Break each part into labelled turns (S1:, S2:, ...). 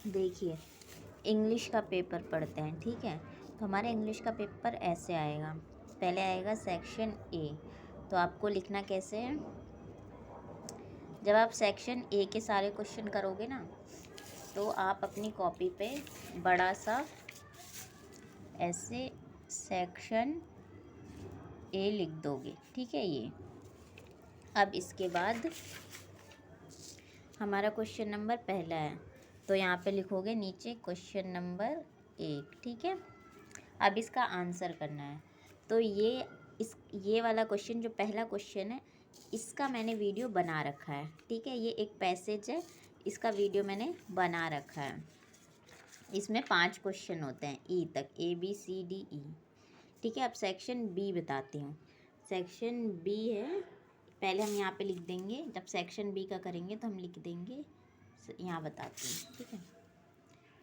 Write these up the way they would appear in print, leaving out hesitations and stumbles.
S1: देखिए, इंग्लिश का पेपर पढ़ते हैं, ठीक है। तो हमारे इंग्लिश का पेपर ऐसे आएगा। पहले आएगा सेक्शन ए। तो आपको लिखना कैसे है, जब आप सेक्शन ए के सारे क्वेश्चन करोगे ना, तो आप अपनी कॉपी पे बड़ा सा ऐसे सेक्शन ए लिख दोगे, ठीक है। ये अब इसके बाद हमारा क्वेश्चन नंबर पहला है, तो यहाँ पे लिखोगे नीचे क्वेश्चन नंबर 1, ठीक है। अब इसका आंसर करना है। तो ये वाला क्वेश्चन, जो पहला क्वेश्चन है, इसका मैंने वीडियो बना रखा है, ठीक है। ये एक पैसेज है, इसका वीडियो मैंने बना रखा है। इसमें 5 क्वेश्चन होते हैं ई तक, ABCDE, ठीक है। अब सेक्शन बी बताती हूँ। सेक्शन बी है, पहले हम यहाँ पे लिख देंगे, जब सेक्शन बी का करेंगे तो हम लिख देंगे, यहाँ बताती हूँ, ठीक है।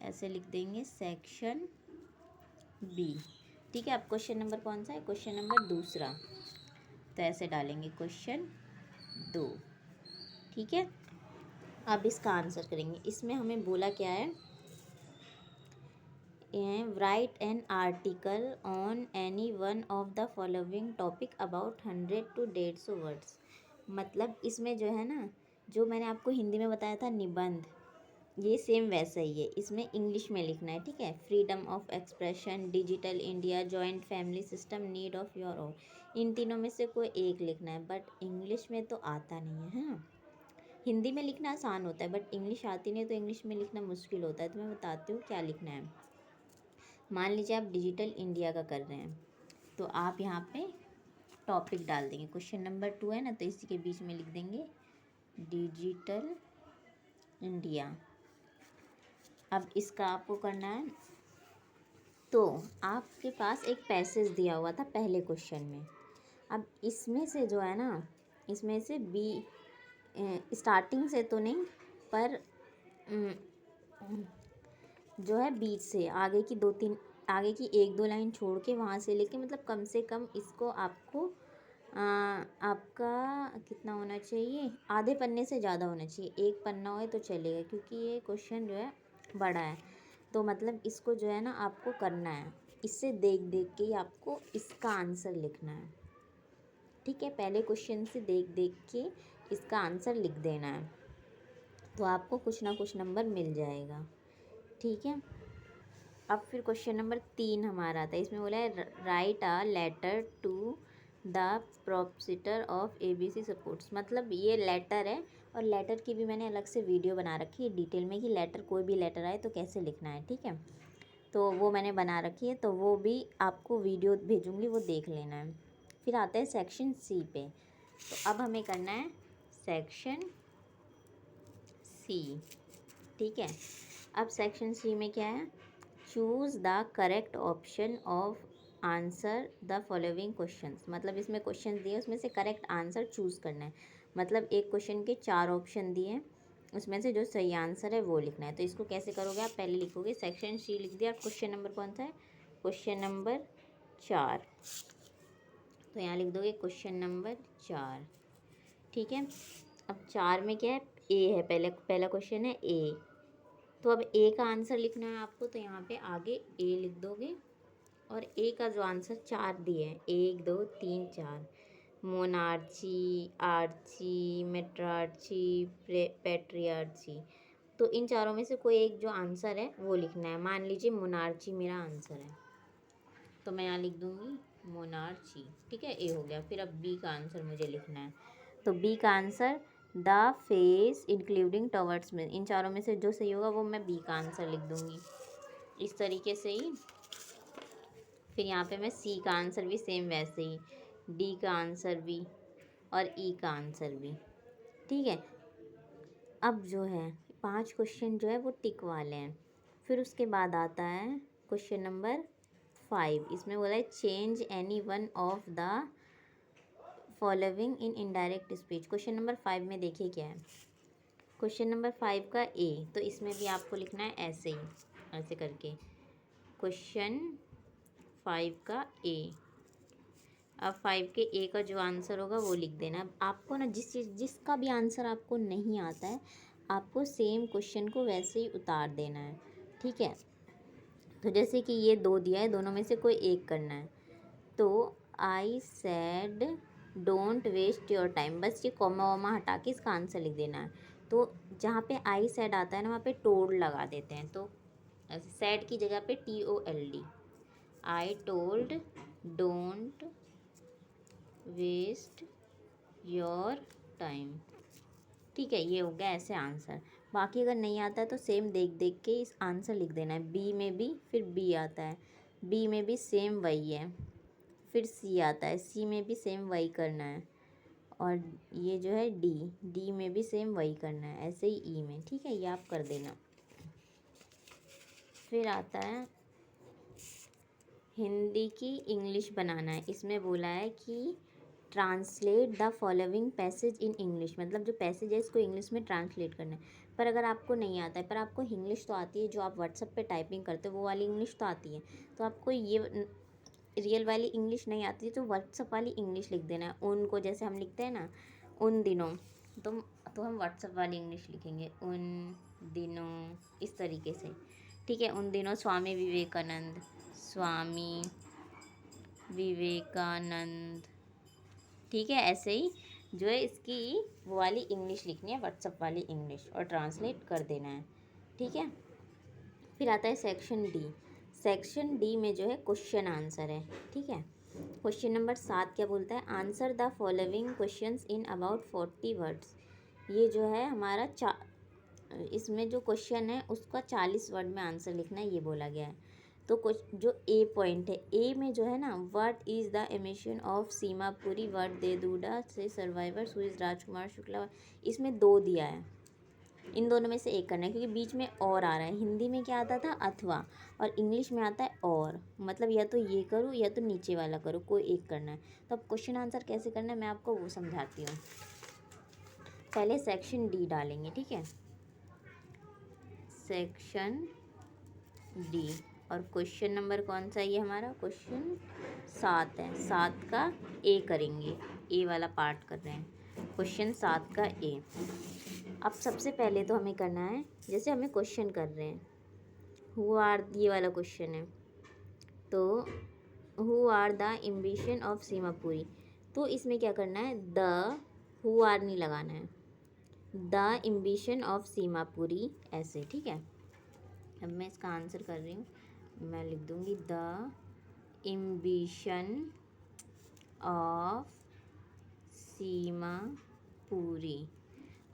S1: ऐसे लिख देंगे सेक्शन बी, ठीक है। अब क्वेश्चन नंबर कौन सा है, क्वेश्चन नंबर दूसरा, तो ऐसे डालेंगे क्वेश्चन 2, ठीक है। अब इसका आंसर करेंगे। इसमें हमें बोला क्या है, right an article on any one of the following topic about 100 to 150 words. मतलब इसमें जो है ना, जो मैंने आपको हिंदी में बताया था निबंध, ये सेम वैसा ही है। इसमें इंग्लिश में लिखना है, ठीक है। Freedom of expression, digital India, joint family system, need of your own, इन तीनों में से कोई एक लिखना है। बट इंग्लिश में तो आता नहीं है ना। हिंदी में लिखना आसान होता है, बट इंग्लिश आती नहीं, तो इंग्लिश में लिखना मुश्किल होता है। तो मैं बताती हूँ क्या लिखना है। मान लीजिए आप डिजिटल इंडिया का कर रहे हैं, तो आप यहाँ पे टॉपिक डाल देंगे। क्वेश्चन नंबर 2 है ना, तो इसी के बीच में लिख देंगे डिजिटल इंडिया। अब इसका आपको करना है, तो आपके पास एक पैसेज दिया हुआ था पहले क्वेश्चन में। अब इसमें से जो है ना, इसमें से बी, स्टार्टिंग से तो नहीं, पर जो है बीच से आगे की 2-3, आगे की 1-2 लाइन छोड़ के वहाँ से लेके, मतलब कम से कम इसको आपको आपका कितना होना चाहिए, आधे पन्ने से ज़्यादा होना चाहिए। 1 पन्ना हो तो चलेगा, क्योंकि ये क्वेश्चन जो है बड़ा है। तो मतलब इसको जो है ना आपको करना है, इससे देख देख के ही आपको इसका आंसर लिखना है, ठीक है। पहले क्वेश्चन से देख देख के इसका आंसर लिख देना है, तो आपको कुछ ना कुछ नंबर मिल जाएगा, ठीक है। अब फिर क्वेश्चन नंबर 3 हमारा आता है। इसमें बोला है write a letter to the proprietor of ABC sports. मतलब ये लेटर है, और लेटर की भी मैंने अलग से वीडियो बना रखी है डिटेल में, कि लेटर, कोई भी लेटर आए तो कैसे लिखना है, ठीक है। तो वो मैंने बना रखी है, तो वो भी आपको वीडियो भेजूँगी, वो देख लेना है। फिर आता है सेक्शन सी पे। तो अब हमें करना है सेक्शन सी, ठीक है। अब सेक्शन सी में क्या है, choose the correct option of answer the following questions. मतलब इसमें क्वेश्चन दिए, उसमें से करेक्ट आंसर चूज़ करना है। मतलब एक क्वेश्चन के 4 ऑप्शन दिए, उसमें से जो सही आंसर है वो लिखना है। तो इसको कैसे करोगे, आप पहले लिखोगे सेक्शन सी लिख दिया। क्वेश्चन नंबर कौन सा है, क्वेश्चन नंबर 4, तो यहाँ लिख दोगे क्वेश्चन नंबर 4, ठीक है। अब 4 में क्या है, ए है, पहला क्वेश्चन है ए। तो अब ए का आंसर लिखना है आपको, तो यहाँ पे आगे ए लिख दोगे, और ए का जो आंसर 4 दिए हैं, 1 2 3 4, मोनार्ची, आर्ची, मेट्रार्ची, पेट्रियार्ची, तो इन चारों में से कोई एक जो आंसर है वो लिखना है। मान लीजिए मोनार्ची मेरा आंसर है, तो मैं यहाँ लिख दूँगी मोनार्ची, ठीक है। ए हो गया। फिर अब बी का आंसर मुझे लिखना है, तो बी का answer the face including towards में, इन चारों में से जो सही होगा वो मैं बी का आंसर लिख दूँगी, इस तरीके से ही। फिर यहाँ पे मैं सी का आंसर भी सेम वैसे ही, डी का आंसर भी, और ई का आंसर भी, ठीक है। अब जो है 5 क्वेश्चन जो है वो टिक वाले हैं। फिर उसके बाद आता है क्वेश्चन नंबर 5। इसमें बोला है change any one of the following in indirect speech. Question number 5 में देखिए क्या है, क्वेश्चन नंबर 5 का ए, तो इसमें भी आपको लिखना है ऐसे ही, ऐसे करके क्वेश्चन 5 का ए। अब 5 के ए का जो आंसर होगा वो लिख देना। अब आपको ना जिसका भी आंसर आपको नहीं आता है, आपको सेम क्वेश्चन को वैसे ही उतार देना है, ठीक है। तो जैसे कि ये 2 दिया है, दोनों में से कोई एक करना है। तो I said don't waste your time, बस ये कॉमा वॉमा हटा के इसका आंसर लिख देना है। तो जहाँ पे आई सेड आता है ना, वहाँ पे टोल्ड लगा देते हैं। तो सेड की जगह पे TOLD, I told don't waste your time, ठीक है। ये हो गया ऐसे आंसर। बाकी अगर नहीं आता है तो सेम देख देख के इस आंसर लिख देना है। बी में भी फिर बी आता है, बी में भी सेम वही है, फिर सी आता है, सी में भी सेम वही करना है, और ये जो है डी, डी में भी सेम वही करना है, ऐसे ही ई में, ठीक है। ये आप कर देना। फिर आता है हिंदी की इंग्लिश बनाना है। इसमें बोला है कि translate the following passage in English, मतलब जो पैसेज है इसको इंग्लिश में ट्रांसलेट करना है। पर अगर आपको नहीं आता है, पर आपको इंग्लिश तो आती है, जो आप व्हाट्सएप पे टाइपिंग करते हो वो वाली इंग्लिश तो आती है, तो आपको ये रियल वाली इंग्लिश नहीं आती है तो व्हाट्सएप वाली इंग्लिश लिख देना है। उनको जैसे हम लिखते हैं ना उन दिनों, तो हम व्हाट्सएप वाली इंग्लिश लिखेंगे, उन दिनों, इस तरीके से, ठीक है। उन दिनों स्वामी विवेकानंद, स्वामी विवेकानंद, ठीक है। ऐसे ही जो है इसकी वो वाली इंग्लिश लिखनी है, व्हाट्सएप वाली इंग्लिश, और ट्रांसलेट कर देना है, ठीक है। फिर आता है सेक्शन डी। सेक्शन डी में जो है क्वेश्चन आंसर है, ठीक है। क्वेश्चन नंबर 7 क्या बोलता है, answer the following questions in about 40 words. ये जो है हमारा इसमें जो क्वेश्चन है उसका 40 वर्ड में आंसर लिखना है, ये बोला गया है। तो कुछ जो ए पॉइंट है, ए में जो है ना, what is the emission of Seemapuri, what they दूडा से survivor who is Rajkumar Shukla, इसमें 2 दिया है। इन दोनों में से एक करना है, क्योंकि बीच में और आ रहा है। हिंदी में क्या आता था, अथवा, और इंग्लिश में आता है और, मतलब या तो ये करो या तो नीचे वाला करो, कोई एक करना है। तो अब क्वेश्चन आंसर कैसे करना है मैं आपको वो समझाती हूँ। पहले सेक्शन डी डालेंगे, ठीक है, सेक्शन डी। और क्वेश्चन नंबर कौन सा, ये हमारा क्वेश्चन 7 है, 7 का ए करेंगे, ए वाला पार्ट कर रहे हैं, क्वेश्चन 7 का ए। अब सबसे पहले तो हमें करना है, जैसे हमें क्वेश्चन कर रहे हैं, हु आर, ये वाला क्वेश्चन है, तो who are the ambition of Seemapuri, तो इसमें क्या करना है, द, हु आर नहीं लगाना है, द एम्बिशन ऑफ सीमापुरी, ऐसे, ठीक है। अब मैं इसका आंसर कर रही हूँ, मैं लिख दूँगी द एम्बिशन ऑफ सीमापुरी।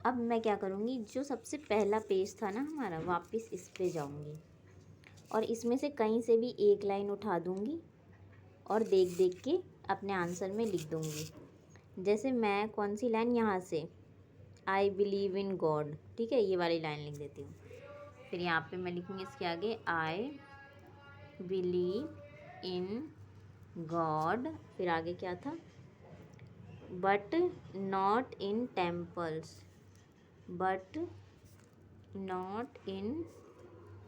S1: अब मैं क्या करूँगी, जो सबसे पहला पेज था ना हमारा, वापस इस पे जाऊँगी और इसमें से कहीं से भी एक लाइन उठा दूँगी और देख देख के अपने आंसर में लिख दूँगी। जैसे मैं कौन सी लाइन, यहाँ से, आई बिलीव इन गॉड, ठीक है, ये वाली लाइन लिख देती हूँ। फिर यहाँ पे मैं लिखूँगी इसके आगे आई बिलीव इन गॉड, फिर आगे क्या था, but not in temples, but not in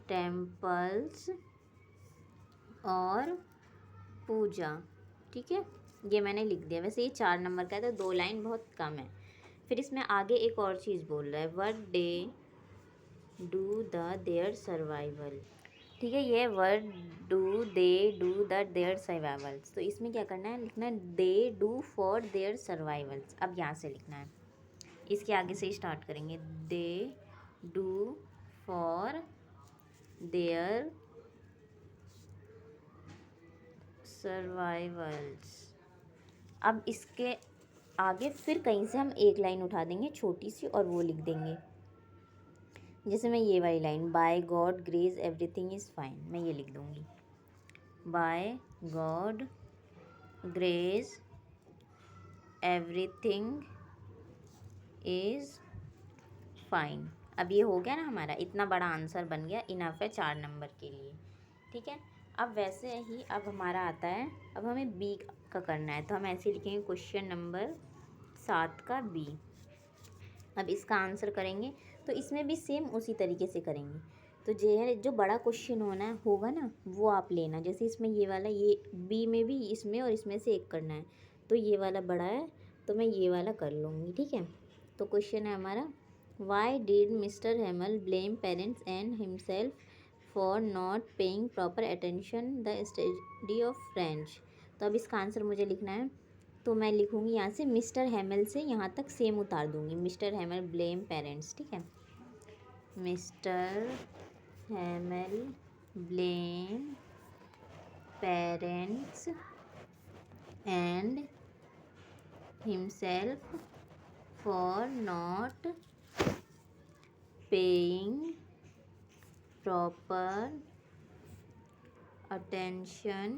S1: temples और पूजा, ठीक है। ये मैंने लिख दिया। वैसे ये 4 नंबर का है तो 2 लाइन बहुत कम है। फिर इसमें आगे एक और चीज़ बोल रहा है, what they do the their survival, ठीक है। ये word do they do the their survivals, तो इसमें क्या करना है, लिखना है they do for their survivals. अब यहाँ से लिखना है, इसके आगे से ही स्टार्ट करेंगे, दे डू फॉर देयर सर्वाइवल्स। अब इसके आगे फिर कहीं से हम एक लाइन उठा देंगे छोटी सी और वो लिख देंगे, जैसे मैं ये वाली line, by God grace everything is fine, मैं ये लिख दूँगी, by God grace everything is fine. अब ये हो गया ना हमारा, इतना बड़ा आंसर बन गया, इनफ है 4 नंबर के लिए, ठीक है। अब वैसे ही अब हमारा आता है, अब हमें बी का करना है, तो हम ऐसे लिखेंगे क्वेश्चन नंबर 7 का बी। अब इसका आंसर करेंगे तो इसमें भी सेम उसी तरीके से करेंगे। तो जो बड़ा क्वेश्चन होगा ना वो आप लेना, जैसे इसमें ये वाला, ये बी में भी इसमें और इसमें से एक करना है, तो ये वाला बड़ा है तो मैं ये वाला कर लूँगी, ठीक है। तो क्वेश्चन है हमारा, why did mister Hemal blame parents and himself for not paying proper attention the study of French. तो अब इसका आंसर मुझे लिखना है, तो मैं लिखूँगी यहाँ से मिस्टर हेमल से यहाँ तक सेम उतार दूँगी, मिस्टर हेमल ब्लेम पेरेंट्स, ठीक है। Mister Hemal blame parents and himself for not paying proper attention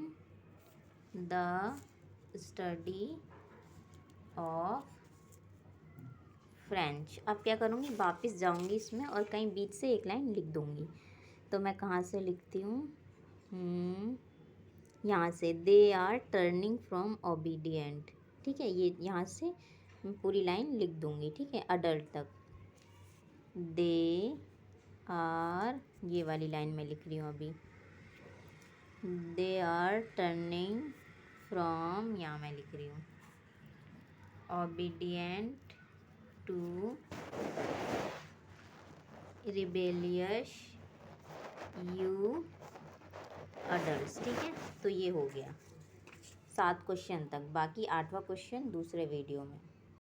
S1: the study of French. अब क्या करूँगी, वापस जाऊँगी इसमें और कहीं बीच से एक लाइन लिख दूँगी। तो मैं कहाँ से लिखती हूँ, यहाँ से, they are turning from obedient, ठीक है। ये यहाँ से मैं पूरी लाइन लिख दूँगी, ठीक है, अडल्ट तक। दे आर, ये वाली लाइन मैं लिख रही हूँ अभी, दे आर टर्निंग फ्रॉम, यहाँ मैं लिख रही हूँ obedient to rebellious you adult, ठीक है। तो ये हो गया 7 क्वेश्चन तक, बाकी 8वां क्वेश्चन दूसरे वीडियो में।